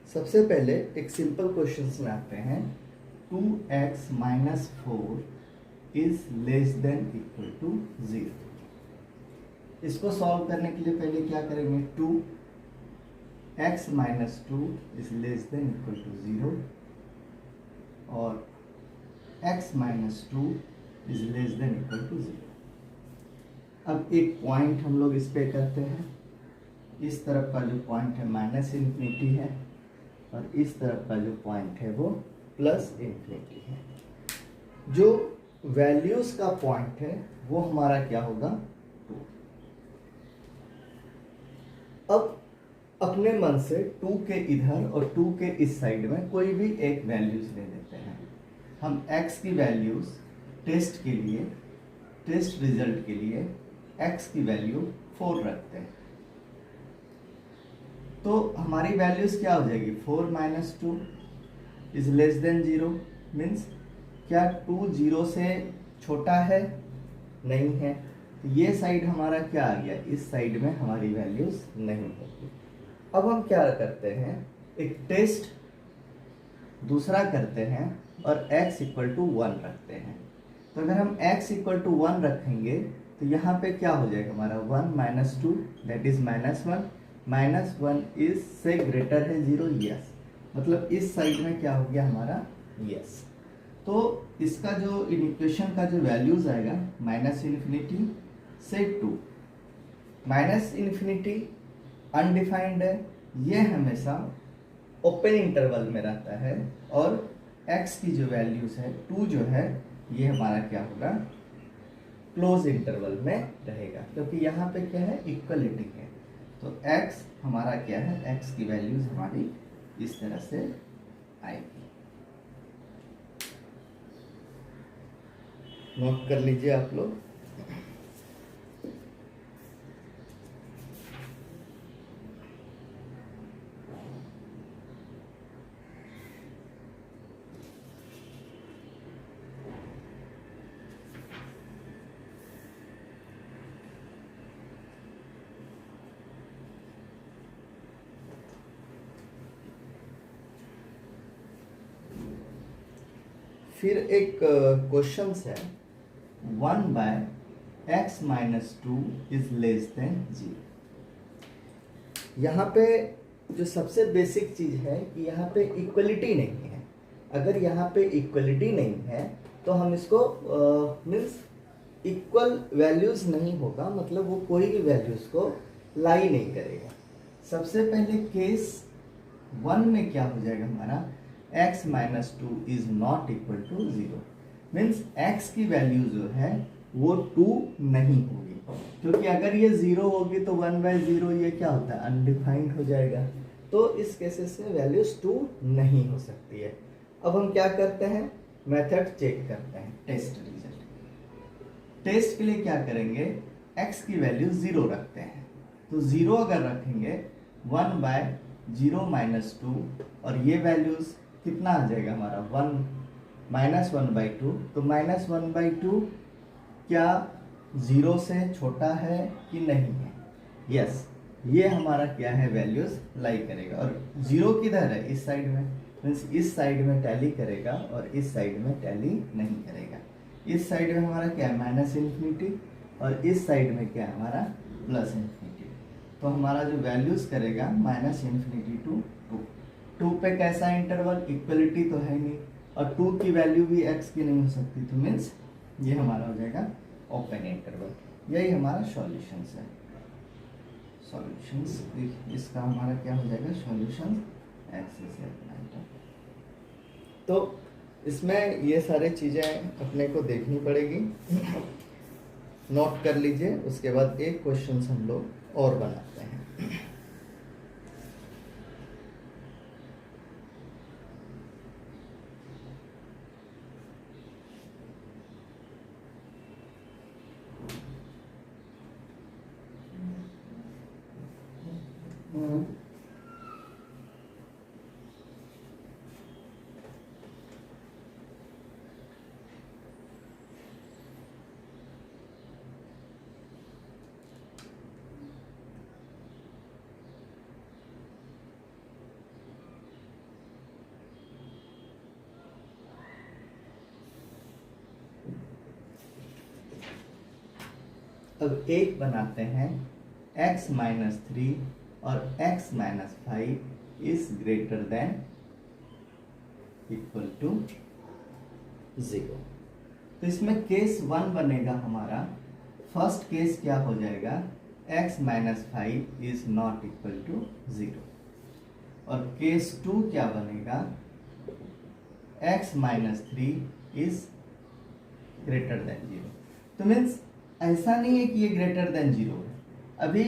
सबसे पहले एक सिंपल क्वेश्चन में आते हैं। 2x minus 4 is less than equal to 0। इसको सॉल्व करने के लिए पहले क्या करेंगे, 2x minus 2 is less than equal to 0 और x minus 2 is less than equal to 0। अब एक पॉइंट हम लोग इस पे करते हैं। इस तरफ का जो पॉइंट है माइनस इन्फिनिटी है और इस तरफ का जो पॉइंट है वो प्लस इन्फिनिटी है। जो वैल्यूज का पॉइंट है वो हमारा क्या होगा, 2। अब अपने मन से 2 के इधर और 2 के इस साइड में कोई भी एक वैल्यूज ले लेते हैं। हम x की वैल्यूज टेस्ट के लिए, टेस्ट रिजल्ट के लिए x की वैल्यू 4 रखते हैं। तो हमारी वैल्यूज क्या हो जाएगी, 4 minus 2 is less than 0। Means क्या 2 0 से छोटा है, नहीं है। तो ये साइड हमारा क्या आ गया, इस साइड में हमारी वैल्यूज नहीं होगी। अब हम क्या करते हैं, एक टेस्ट दूसरा करते हैं और x इक्वल टू 1 रखते हैं। तो अगर हम x इक्वल टू 1 रखेंगे तो यहाँ पे क्या हो जाएगा हमारा 1 माइनस 2 दैट इज -1। -1 इज से ग्रेटर है 0, यस। मतलब इस साइड में क्या हो गया हमारा, यस। तो इसका जो इक्वेशन का जो वैल्यूज आएगा माइनस इन्फिनिटी से 2। माइनस इन्फिनिटी अनडिफाइंड है, ये हमेशा ओपन इंटरवल में रहता है और x की जो वैल्यूज है 2 जो है ये हमारा क्या होगा, क्लोज इंटरवल में रहेगा, क्योंकि यहाँ पे क्या है, इक्वलिटी है। तो x हमारा क्या है, x की वैल्यूज हमारी इस तरह से आएगी। नोट कर लीजिए आप लोग। फिर एक क्वेश्चन है, 1 by x minus 2 is less than 0। यहाँ पे जो सबसे बेसिक चीज है कि यहाँ पे इक्वलिटी नहीं है। अगर यहाँ पे इक्वलिटी नहीं है तो हम इसको मीन्स इक्वल वैल्यूज नहीं होगा, मतलब वो कोई भी वैल्यूज को लाई नहीं करेगा। सबसे पहले केस 1 में क्या हो जाएगा हमारा, x minus 2 is not equal to 0। Means x की वैल्यू जो है वो 2 नहीं होगी, क्योंकि अगर ये 0 होगी तो 1 बाय 0 ये क्या होता है, अनडिफाइंड हो जाएगा। तो इस केसेस में वैल्यूज 2 नहीं हो सकती है। अब हम क्या करते हैं, मेथड चेक करते हैं, टेस्ट रिजल्ट। टेस्ट के लिए क्या करेंगे, x की वैल्यू 0 रखते हैं। तो 0 अगर रखेंगे 1 बाय 0 माइनस 2 और ये वैल्यूज कितना आ जाएगा हमारा 1 माइनस 1 बाई 2। तो माइनस 1 बाई 2 क्या 0 से छोटा है कि नहीं है, यस। ये हमारा क्या है, वैल्यूज लाई करेगा। और 0 किधर है, इस साइड में, मीन्स इस साइड में टैली करेगा और इस साइड में टैली नहीं करेगा। इस साइड में हमारा क्या है, माइनस इन्फिनिटी, और इस साइड में क्या है हमारा, प्लस इन्फिनिटी। तो हमारा जो वैल्यूज करेगा माइनस इन्फिनिटी टू 2 पे कैसा इंटरवल, इक्वलिटी तो है नहीं, और 2 की वैल्यू भी x की नहीं हो सकती, तो मीन्स ये हमारा हो जाएगा ओपन इंटरवल। यही हमारा सॉल्यूशंस है। सॉल्यूशंस इसका हमारा क्या हो जाएगा, सॉल्यूशन x इज इक्वल। तो इसमें ये सारे चीज़ें अपने को देखनी पड़ेगी, नोट कर लीजिए। उसके बाद एक क्वेश्चन हम लोग और बनाते हैं। अब एक बनाते हैं x माइनस 3 और x minus 5 is greater than equal to 0। तो इसमें केस 1 बनेगा हमारा, फर्स्ट केस क्या हो जाएगा, x minus 5 is not equal to 0, और केस 2 क्या बनेगा, x minus 3 is greater than 0। तो मीन्स ऐसा नहीं है कि ये ग्रेटर देन 0 है, अभी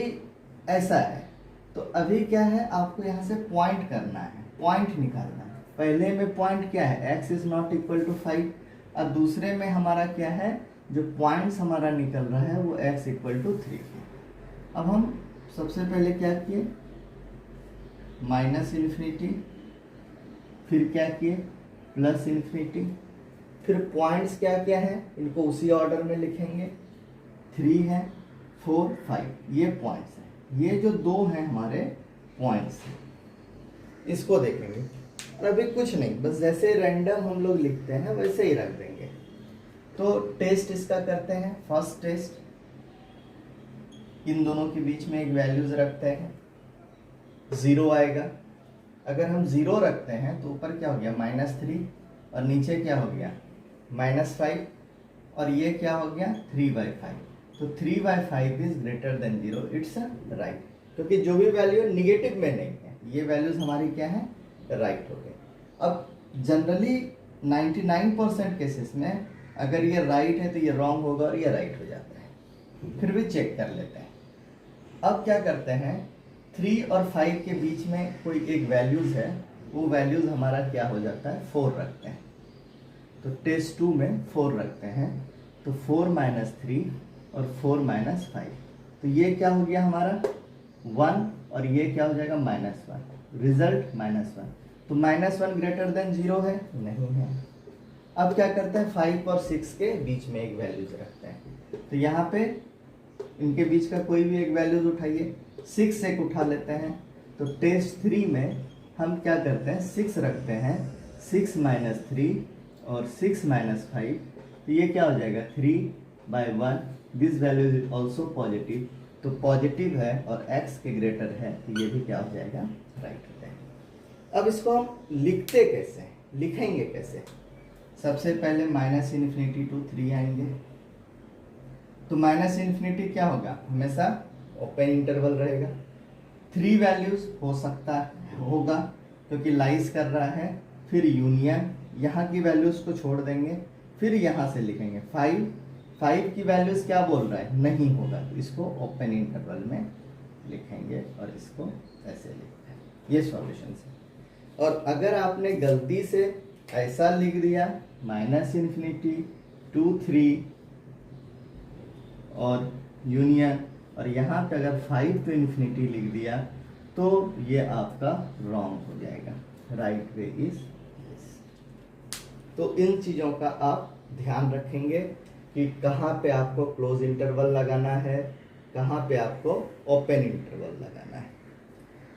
ऐसा है। तो अभी क्या है, आपको यहाँ से पॉइंट करना है, पॉइंट निकालना है। पहले में पॉइंट क्या है, x is not equal to 5, और दूसरे में हमारा क्या है, जो पॉइंट्स हमारा निकल रहा है वो x इक्वल टू 3 है। अब हम सबसे पहले क्या किए, माइनस इन्फिनिटी, फिर क्या किए प्लस इन्फिनिटी, फिर पॉइंट्स क्या क्या है, इनको उसी ऑर्डर में लिखेंगे, 3 है, 4, 5, ये पॉइंट्स हैं। ये जो दो हैं हमारे पॉइंट्स हैं, इसको देखेंगे। और अभी कुछ नहीं, बस जैसे रैंडम हम लोग लिखते हैं वैसे ही रख देंगे। तो टेस्ट इसका करते हैं। फर्स्ट टेस्ट, इन दोनों के बीच में एक वैल्यूज रखते हैं, 0 आएगा। अगर हम 0 रखते हैं तो ऊपर क्या हो गया, -3, और नीचे क्या हो गया, -5, और ये क्या हो गया, 3/5। तो 3/5 is greater than 0, it's right, क्योंकि जो भी वैल्यू निगेटिव में नहीं है, ये वैल्यूज हमारी क्या है, राइट हो गए। अब जनरली 99% केसेस में अगर ये राइट है तो ये रॉन्ग होगा और ये राइट हो जाता है, फिर भी चेक कर लेते हैं। अब क्या करते हैं, 3 और 5 के बीच में कोई एक वैल्यूज है, वो वैल्यूज हमारा क्या हो जाता है, 4 रखते हैं। तो टेस्ट 2 में 4 रखते हैं, तो 4 माइनस 3 और 4 माइनस 5, तो ये क्या हो गया हमारा 1, और ये क्या हो जाएगा -1, रिजल्ट -1। तो -1 ग्रेटर देन 0 है, नहीं है। अब क्या करते हैं, 5 और 6 के बीच में एक वैल्यूज रखते हैं। तो यहाँ पे इनके बीच का कोई भी एक वैल्यूज उठाइए, 6 एक उठा लेते हैं। तो टेस्ट 3 में हम क्या करते हैं, 6 रखते हैं, 6 माइनस 3 और 6 माइनस 5, तो ये क्या हो जाएगा 3/1, this value is also positive. तो पॉजिटिव है और x के ग्रेटर है, तो ये भी क्या हो जाएगा, राइट हो जाएगा। अब इसको हम लिखते कैसे, लिखेंगे कैसे, सबसे पहले -∞ to 3 आएंगे। तो -∞ क्या होगा, हमेशा ओपन इंटरवल रहेगा। 3 वैल्यूज हो सकता होगा क्योंकि लाइज कर रहा है, फिर यूनियन, यहाँ की वैल्यूज को छोड़ देंगे, फिर यहाँ से लिखेंगे 5 की वैल्यूज क्या बोल रहा है, नहीं होगा, तो इसको ओपन इंटरवल में लिखेंगे और इसको ऐसे लिखते हैं। ये सॉल्यूशन है। और अगर आपने गलती से ऐसा लिख दिया -∞ to 3 और यूनियन, और यहाँ पे अगर 5 to ∞ लिख दिया, तो ये आपका रॉन्ग हो जाएगा। Right way is this. तो इन चीज़ों का आप ध्यान रखेंगे कि कहाँ पे आपको क्लोज इंटरवल लगाना है, कहाँ पे आपको ओपन इंटरवल लगाना है,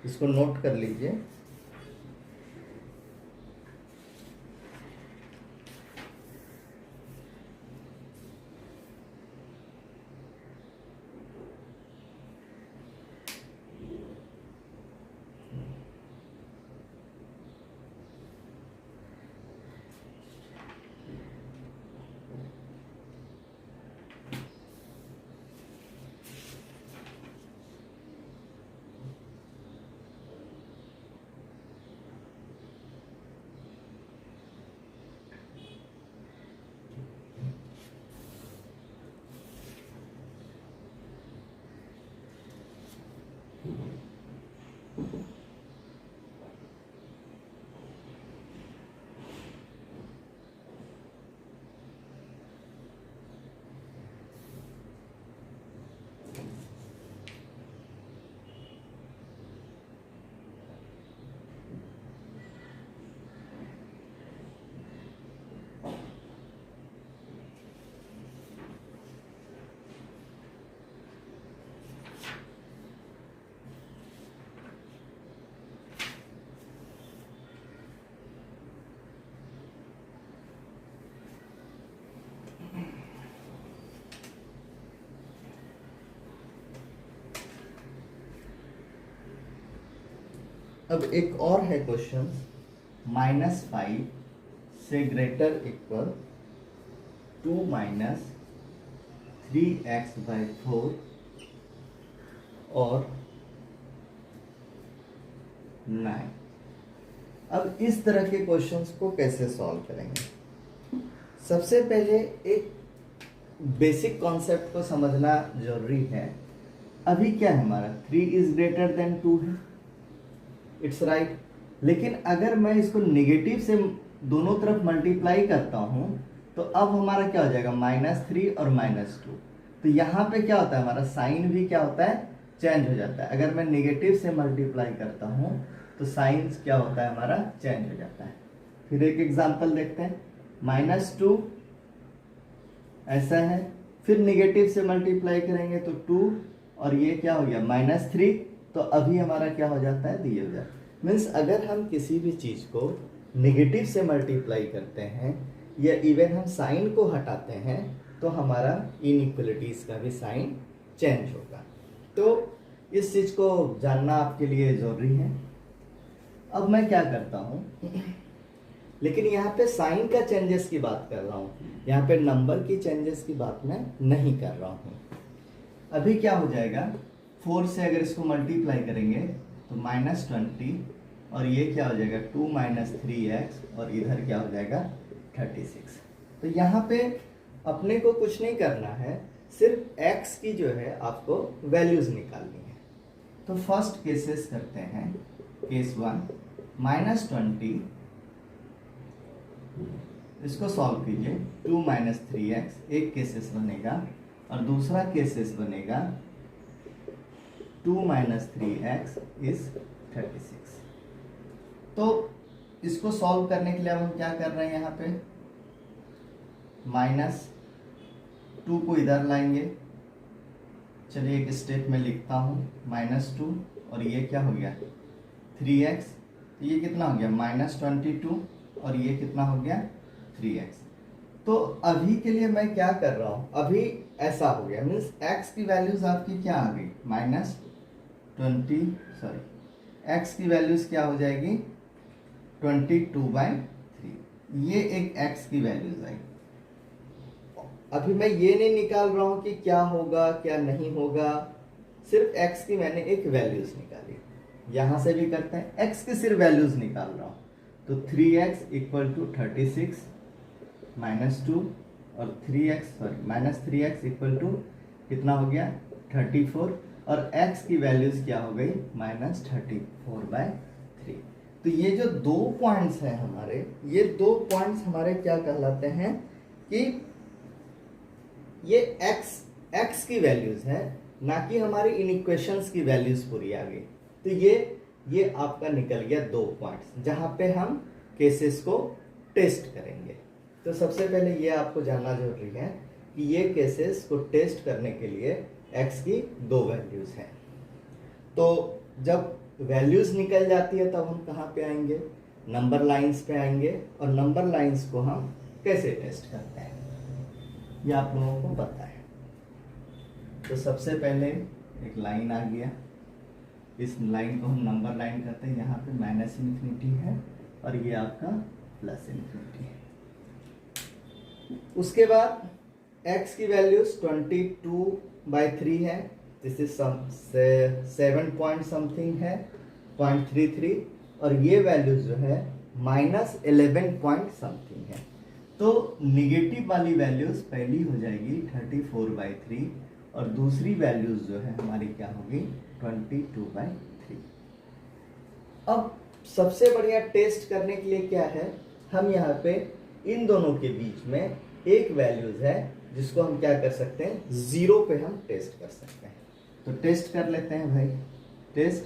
इसको नोट कर लीजिए। अब एक और है क्वेश्चन, -5 से ग्रेटर इक्वल 2 माइनस 3x/4 और 9। अब इस तरह के क्वेश्चंस को कैसे सॉल्व करेंगे? सबसे पहले एक बेसिक कॉन्सेप्ट को समझना जरूरी है। अभी क्या है हमारा 3 इज ग्रेटर देन 2 है, इट्स राइट। लेकिन अगर मैं इसको नेगेटिव से दोनों तरफ मल्टीप्लाई करता हूं तो अब हमारा क्या हो जाएगा, -3 और -2। तो यहाँ पे क्या होता है, हमारा साइन भी क्या होता है, चेंज हो जाता है। अगर मैं नेगेटिव से मल्टीप्लाई करता हूँ तो साइन क्या होता है, हमारा चेंज हो जाता है। फिर एक एग्जांपल देखते हैं, -2 ऐसा है, फिर नेगेटिव से मल्टीप्लाई करेंगे तो 2 और ये क्या हो गया -3, तो अभी हमारा क्या हो जाता है, दिए हो जाता है। मीन्स अगर हम किसी भी चीज को नेगेटिव से मल्टीप्लाई करते हैं या इवन हम साइन को हटाते हैं तो हमारा इनइक्वलिटीज का भी साइन चेंज होगा। तो इस चीज को जानना आपके लिए जरूरी है। अब मैं क्या करता हूँ, लेकिन यहाँ पे साइन का चेंजेस की बात कर रहा हूँ, यहाँ पे नंबर की चेंजेस की बात मैं नहीं कर रहा हूँ। अभी क्या हो जाएगा, 4 से अगर इसको मल्टीप्लाई करेंगे तो -20 और ये क्या हो जाएगा 2 - 3x और इधर क्या हो जाएगा 36। तो यहाँ पे अपने को कुछ नहीं करना है, सिर्फ x की जो है आपको वैल्यूज निकालनी है। तो फर्स्ट केसेस करते हैं। केस 1 -20, इसको सॉल्व कीजिए, 2 - 3x एक केसेस बनेगा और दूसरा केसेस बनेगा 2 - 3x इज 36। तो इसको सॉल्व करने के लिए अब हम क्या कर रहे हैं, यहाँ पे -2 को इधर लाएंगे। चलिए एक स्टेप में लिखता हूँ, -2 और ये क्या हो गया 3x, तो ये कितना हो गया -22 और ये कितना हो गया 3x। तो अभी के लिए मैं क्या कर रहा हूँ, अभी ऐसा हो गया, मीन्स x की वैल्यूज आपकी क्या आ गई x की वैल्यूज क्या हो जाएगी 22/3। ये एक x की वैल्यूज आएगी। अभी मैं ये नहीं निकाल रहा हूँ कि क्या होगा क्या नहीं होगा, सिर्फ x की मैंने एक वैल्यूज निकाली। यहां से भी करते हैं, x की सिर्फ वैल्यूज निकाल रहा हूँ। तो 3x = 36 -2 और -3x = कितना हो गया 34 और x की वैल्यूज क्या हो गई -34/3। तो ये जो 2 पॉइंट्स हैं हमारे, ये 2 पॉइंट्स हमारे क्या कहलाते हैं कि ये x की वैल्यूज है, ना कि हमारी इन इक्वेशंस की वैल्यूज पूरी आ गई। तो ये आपका निकल गया 2 पॉइंट्स जहां पे हम केसेस को टेस्ट करेंगे। तो सबसे पहले ये आपको जानना जरूरी है कि ये केसेस को टेस्ट करने के लिए x की 2 वैल्यूज हैं। तो जब वैल्यूज निकल जाती है तब हम कहाँ पे आएंगे, नंबर लाइंस पे आएंगे। और नंबर लाइंस को हम कैसे टेस्ट करते हैं ये आप लोगों को पता है। तो सबसे पहले एक लाइन आ गया, इस लाइन को हम नंबर लाइन करते हैं। यहाँ पे -∞ है और ये आपका +∞ है। उसके बाद x की वैल्यूज 22/3 है, दिस इज 7 पॉइंट समथिंग है 0.33 और ये वैल्यूज जो है -11 पॉइंट समथिंग है। तो निगेटिव वाली वैल्यूज पहली हो जाएगी 34/3 और दूसरी वैल्यूज जो है हमारी क्या होगी 22/3। अब सबसे बढ़िया टेस्ट करने के लिए क्या है, हम यहाँ पे इन दोनों के बीच में एक वैल्यूज है जिसको हम क्या कर सकते हैं, 0 पे हम टेस्ट कर सकते हैं। तो टेस्ट कर लेते हैं भाई, टेस्ट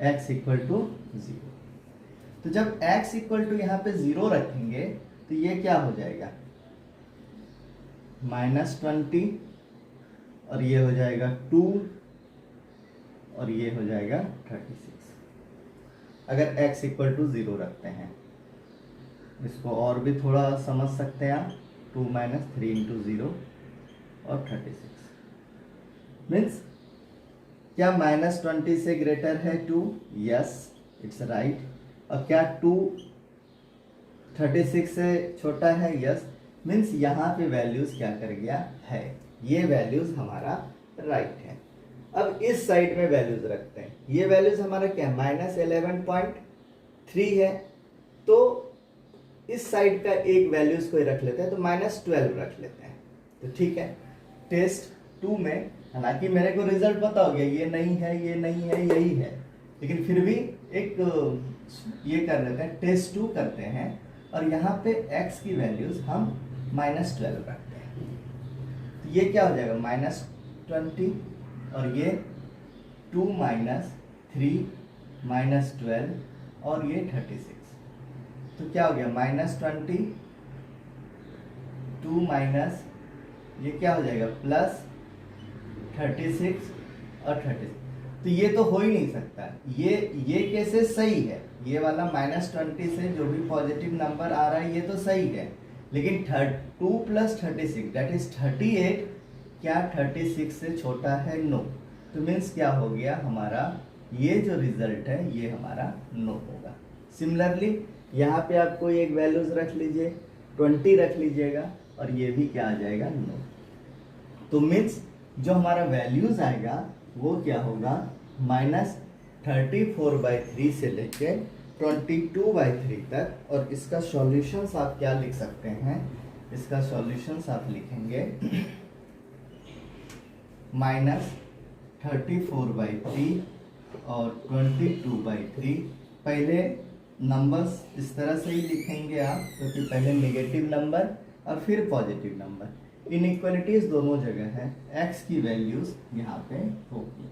x = 0। तो जब x = यहाँ पे 0 रखेंगे तो ये क्या हो जाएगा -20 और ये हो जाएगा 2 और ये हो जाएगा 36। अगर x = 0 रखते हैं, इसको और भी थोड़ा समझ सकते हैं आप, 2 - 3 × 0 और 36 मीन्स क्या -20 से ग्रेटर है 2, यस। It's right. और क्या 2 36 से छोटा है? यस। मीन्स यहाँ पे वैल्यूज क्या कर गया है, ये वैल्यूज हमारा राइट है। अब इस साइड में वैल्यूज रखते हैं। ये वैल्यूज हमारा क्या है? -11.3 है। तो इस साइड का एक वैल्यूज को रख लेते हैं, तो -12 रख लेते हैं। तो ठीक है, टेस्ट 2 में हालांकि मेरे को रिजल्ट पता हो गया, ये नहीं है, ये नहीं है, यही है, लेकिन फिर भी एक ये कर लेते हैं, टेस्ट 2 करते हैं और यहाँ पे x की वैल्यूज हम -12 रखते हैं। तो ये क्या हो जाएगा? -20 और ये 2 - 3 -12 और ये 36। तो क्या हो गया? -20 2 माइनस ये क्या हो जाएगा? +36 और 36। तो ये तो हो ही नहीं सकता। ये कैसे सही है? ये वाला -20 से जो भी पॉजिटिव नंबर आ रहा है ये तो सही है, लेकिन 2 + 36 दैट इज 38 क्या 36 से छोटा है? नो। तो मीन्स क्या हो गया हमारा? ये जो रिजल्ट है ये हमारा नो होगा। सिमिलरली यहाँ पे आपको एक वैल्यूज रख लीजिए, 20 रख लीजिएगा और ये भी क्या आ जाएगा? नो। तो मीन्स जो हमारा वैल्यूज आएगा वो क्या होगा? -34/3 से लेके 22/3 तक। और इसका सॉल्यूशंस आप क्या लिख सकते हैं? इसका सॉल्यूशंस आप लिखेंगे -34/3 और 22/3। पहले नंबर्स इस तरह से ही लिखेंगे आप, क्योंकि पहले नेगेटिव नंबर और फिर पॉजिटिव नंबर। इनइक्वालिटीज दोनों जगह है, x की वैल्यूज यहाँ पे होगी।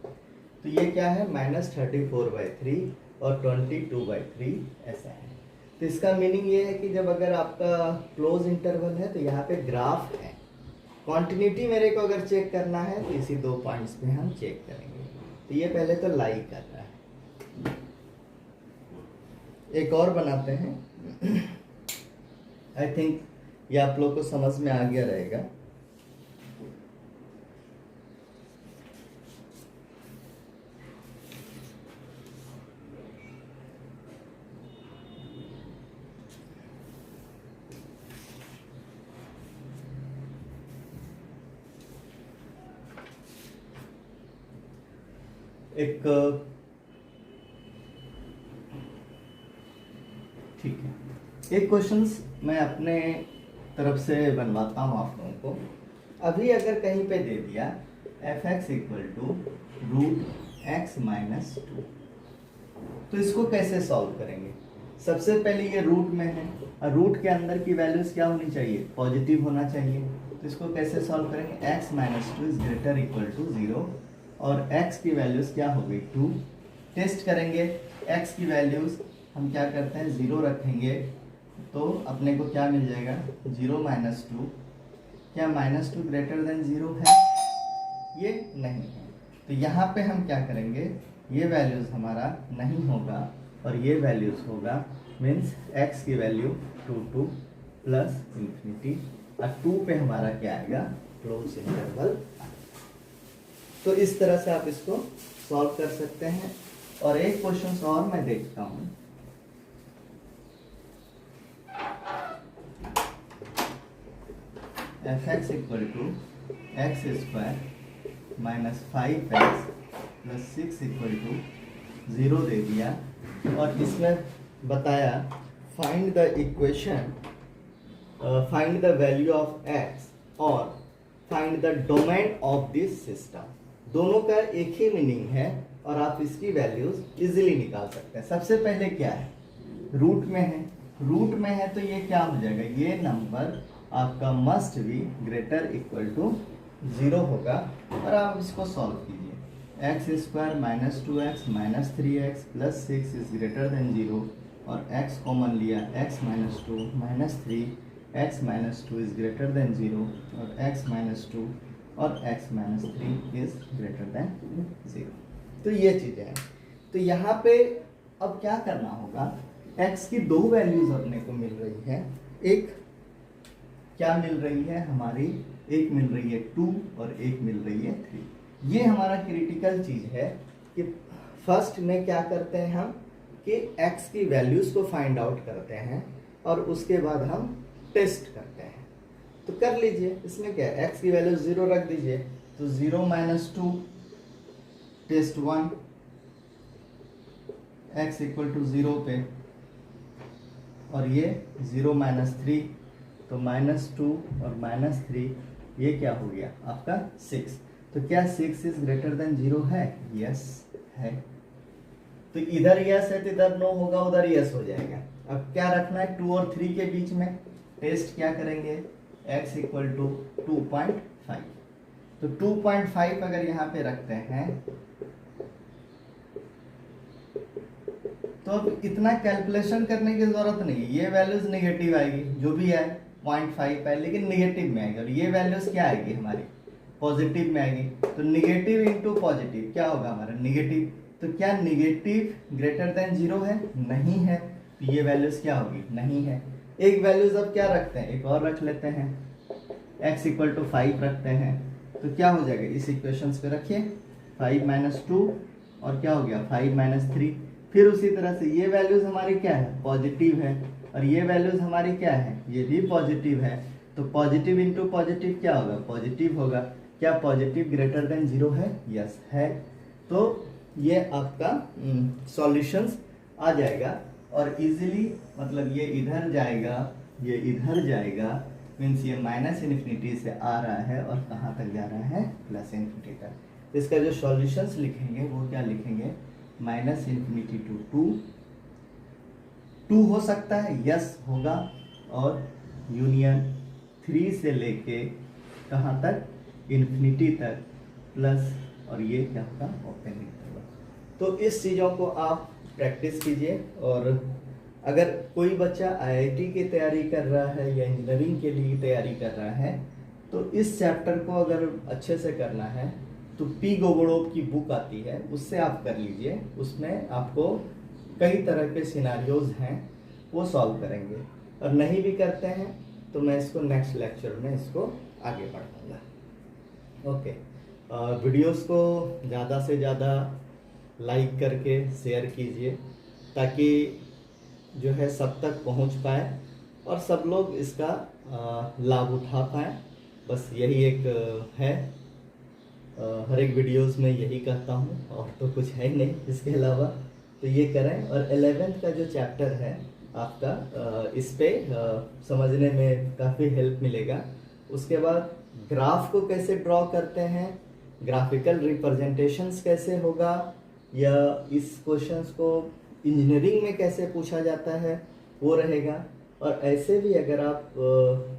तो ये क्या है? -34/3 और 22/3 ऐसा है। तो इसका मीनिंग ये है कि जब अगर आपका क्लोज इंटरवल है तो यहाँ पे ग्राफ है। कॉन्टिन्यूटी मेरे को अगर चेक करना है तो इसी 2 पॉइंट्स पे हम चेक करेंगे। तो ये पहले तो लाई कर रहा है। एक और बनाते हैं। आई थिंक ये आप लोग को समझ में आ गया रहेगा। ठीक है, एक क्वेश्चंस मैं अपने तरफ से बनवाता हूँ आप लोगों को। अभी अगर कहीं पे दे दिया f(x) = √x - 2, तो इसको कैसे सॉल्व करेंगे? सबसे पहले ये रूट में है और रूट के अंदर की वैल्यूज क्या होनी चाहिए? पॉजिटिव होना चाहिए। तो इसको कैसे सॉल्व करेंगे? x - 2 > 0 और x की वैल्यूज क्या हो गई? 2। टेस्ट करेंगे x की वैल्यूज, हम क्या करते हैं 0 रखेंगे तो अपने को क्या मिल जाएगा? 0 - 2। क्या -2 > 0 है? ये नहीं है। तो यहाँ पे हम क्या करेंगे? ये वैल्यूज हमारा नहीं होगा और ये वैल्यूज होगा। मीन्स x की वैल्यू 2 प्लस इंफिनिटी और 2 पे हमारा क्या आएगा? Close interval. तो इस तरह से आप इसको सॉल्व कर सकते हैं। और एक क्वेश्चन और मैं देखता हूँ। f(x) = x² - 5x + 6 = 0 दे दिया और इसमें बताया find the equation, find the value of x और find the domain of this system. दोनों का एक ही मीनिंग है और आप इसकी वैल्यूज इजीली निकाल सकते हैं। सबसे पहले क्या है? रूट में है। रूट में है तो ये क्या हो जाएगा? ये नंबर आपका मस्ट बी > 0 होगा और आप इसको सॉल्व कीजिए। x² - 2x - 3x + 6 > 0 और x कॉमन लिया, x - 2 - 3 x - 2 > 0 और x - 2 और x - 3 > 0। तो ये चीज़ें हैं। तो यहाँ पे अब क्या करना होगा? x की 2 वैल्यूज अपने को मिल रही है। एक क्या मिल रही है हमारी? एक मिल रही है 2 और एक मिल रही है 3। ये हमारा क्रिटिकल चीज़ है कि फर्स्ट में क्या करते हैं हम कि x की वैल्यूज को फाइंड आउट करते हैं और उसके बाद हम टेस्ट करते हैं। तो कर लीजिए, इसमें क्या है, x की वैल्यू 0 रख दीजिए, तो 0 - 2 टेस्ट 1 x = 0 पे, और ये 0 - 3, तो -2 और -3 ये क्या हो गया आपका 6। तो क्या 6 इज ग्रेटर देन 0 है? यस है। तो इधर यस है तो इधर नो होगा, उधर यस हो जाएगा। अब क्या रखना है 2 और 3 के बीच में, टेस्ट क्या करेंगे, x = 2.5। तो 2.5 अगर यहाँ पे रखते हैं तो अब इतना कैलकुलेशन करने की जरूरत नहीं है। ये वैल्यूज नेगेटिव आएगी, जो भी है 0.5 है लेकिन नेगेटिव में आएगी, और ये वैल्यूज क्या आएगी हमारी पॉजिटिव में आएगी। तो निगेटिव इंटू पॉजिटिव क्या होगा हमारा नेगेटिव। तो क्या नेगेटिव ग्रेटर देन 0 है? नहीं है। तो ये वैल्यूज क्या होगी, नहीं है। एक वैल्यूज अब क्या रखते हैं, एक और रख लेते हैं, x = 5 रखते हैं। तो क्या हो जाएगा, इस इक्वेशंस पे रखिए, 5 - 2 और क्या हो गया 5 - 3। फिर उसी तरह से ये वैल्यूज हमारी क्या है, पॉजिटिव है, और ये वैल्यूज हमारी क्या है, ये भी पॉजिटिव है। तो पॉजिटिव इंटू पॉजिटिव क्या होगा, पॉजिटिव होगा। क्या पॉजिटिव ग्रेटर देन 0 है? यस है। तो ये आपका सॉल्यूशंस आ जाएगा, और इजीली मतलब ये इधर जाएगा, ये इधर जाएगा, मीन्स ये -∞ से आ रहा है और कहाँ तक जा रहा है, +∞ तक। इसका जो सॉल्यूशंस लिखेंगे वो क्या लिखेंगे, -∞ to 2 हो सकता है, यस होगा, और यूनियन 3 से लेके कहाँ तक, इन्फिनिटी तक, प्लस, और ये क्या होगा, ओपन होगा। तो इस चीज़ों को आप प्रैक्टिस कीजिए। और अगर कोई बच्चा IIT की तैयारी कर रहा है या इंजीनियरिंग के लिए तैयारी कर रहा है, तो इस चैप्टर को अगर अच्छे से करना है तो पी गोगोड़ोव की बुक आती है, उससे आप कर लीजिए। उसमें आपको कई तरह के सिनारियोज हैं, वो सॉल्व करेंगे। और नहीं भी करते हैं तो मैं इसको नेक्स्ट लेक्चर में इसको आगे बढ़ाऊंगा। ओके, वीडियोस को ज़्यादा से ज़्यादा लाइक करके शेयर कीजिए, ताकि जो है सब तक पहुंच पाए और सब लोग इसका लाभ उठा पाएँ। बस यही एक है, हर एक वीडियोस में यही कहता हूँ, और तो कुछ है नहीं इसके अलावा। तो ये करें, और 11th का जो चैप्टर है आपका, इस पे समझने में काफ़ी हेल्प मिलेगा। उसके बाद ग्राफ को कैसे ड्रॉ करते हैं, ग्राफिकल रिप्रेजेंटेशंस कैसे होगा, या इस क्वेश्चंस को इंजीनियरिंग में कैसे पूछा जाता है वो रहेगा। और ऐसे भी अगर आप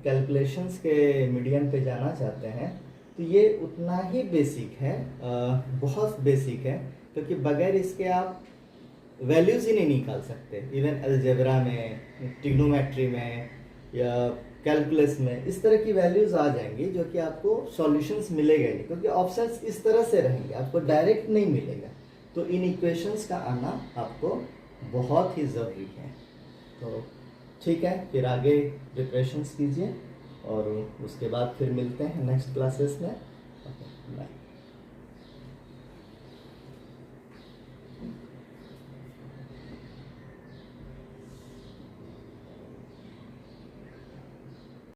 कैलकुलेशंस के मीडियम पे जाना चाहते हैं तो ये उतना ही बेसिक है, बहुत बेसिक है, क्योंकि बगैर इसके आप वैल्यूज ही नहीं निकाल सकते। इवन अलजेब्रा में, ट्रिग्नोमेट्री में, या कैलकुलस में इस तरह की वैल्यूज आ जाएंगी जो कि आपको सॉल्यूशंस मिलेगा नहीं, क्योंकि ऑप्शंस इस तरह से रहेंगे, आपको डायरेक्ट नहीं मिलेगा। तो इन इक्वेशंस का आना आपको बहुत ही ज़रूरी है। तो ठीक है, फिर आगे प्रिपरेशंस कीजिए, और उसके बाद फिर मिलते हैं नेक्स्ट क्लासेस में। बाय।